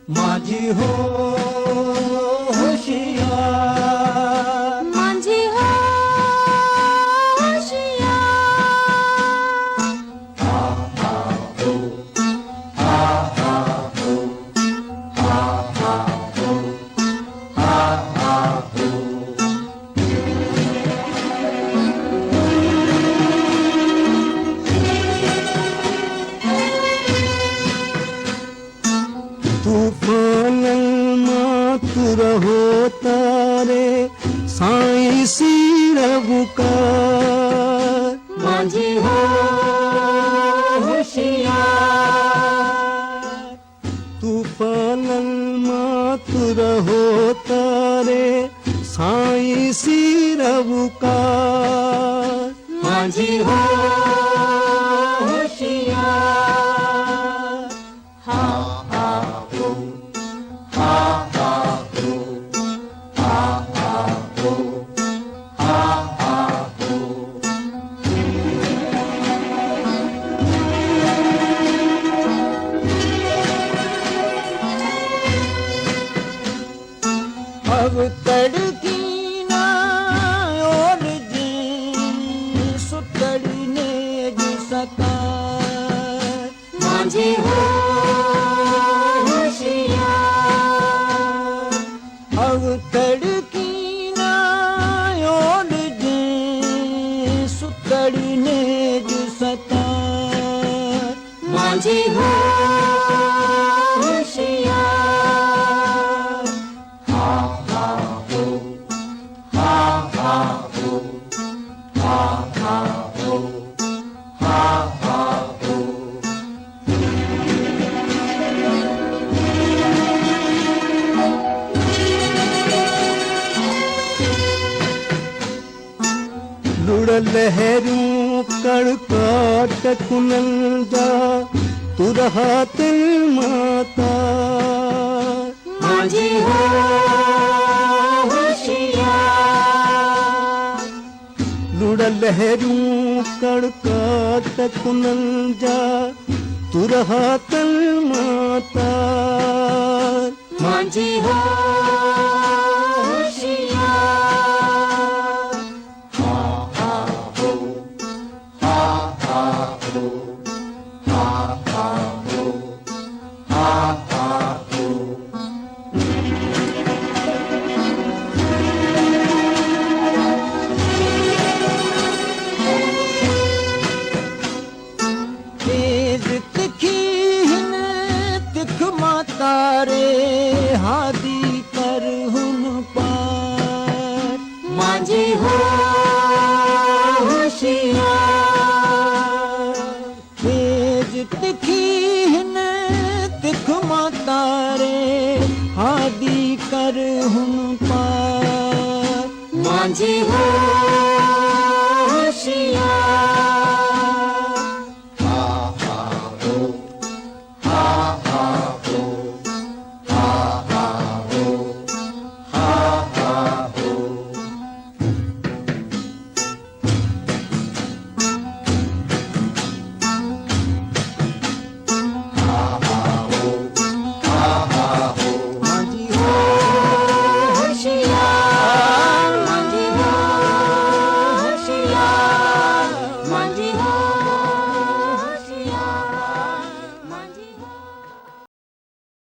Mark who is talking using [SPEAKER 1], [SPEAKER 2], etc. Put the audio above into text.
[SPEAKER 1] माझी हो होशियार,
[SPEAKER 2] माझी हो होशियार,
[SPEAKER 1] तूफानल मातुर होतारे साई सिरबुकार।
[SPEAKER 2] माझी हो होशियार,
[SPEAKER 1] तूफानल मातुर होतारे साई सिरबुकार।
[SPEAKER 2] माझी हो होशियार, हा हा हो, हा हा हो, हा हा हो, हा हा हो।
[SPEAKER 1] अब तड़की ना और जी सुतड़ने जिसका।
[SPEAKER 2] माझी हो होशियार,
[SPEAKER 1] अब तड़की ना और जी सुतड़ने जिसका।
[SPEAKER 2] माझी हो होशियार, हा हा हो, हा हा हो, हा हा हो, हा हा हो।
[SPEAKER 1] लुड़ लहरूं कड़काट कुनंजा तुरहा तिल माता।
[SPEAKER 2] माझी हो होशियार,
[SPEAKER 1] लुड़ लहरूं कड़काट कुनंजा तुरहा तिल माता।
[SPEAKER 2] माझी हो होशियार, हा हा हो, हा हा हो, हा हा हो, हा हा हो।
[SPEAKER 1] तेज तिखी हिन तिख मातारे हादी कर हुन पार।
[SPEAKER 2] माझी हो होशियार,
[SPEAKER 1] तेज तिखी हिन तिख मातारे हादी कर हुन पार।
[SPEAKER 2] माझी हो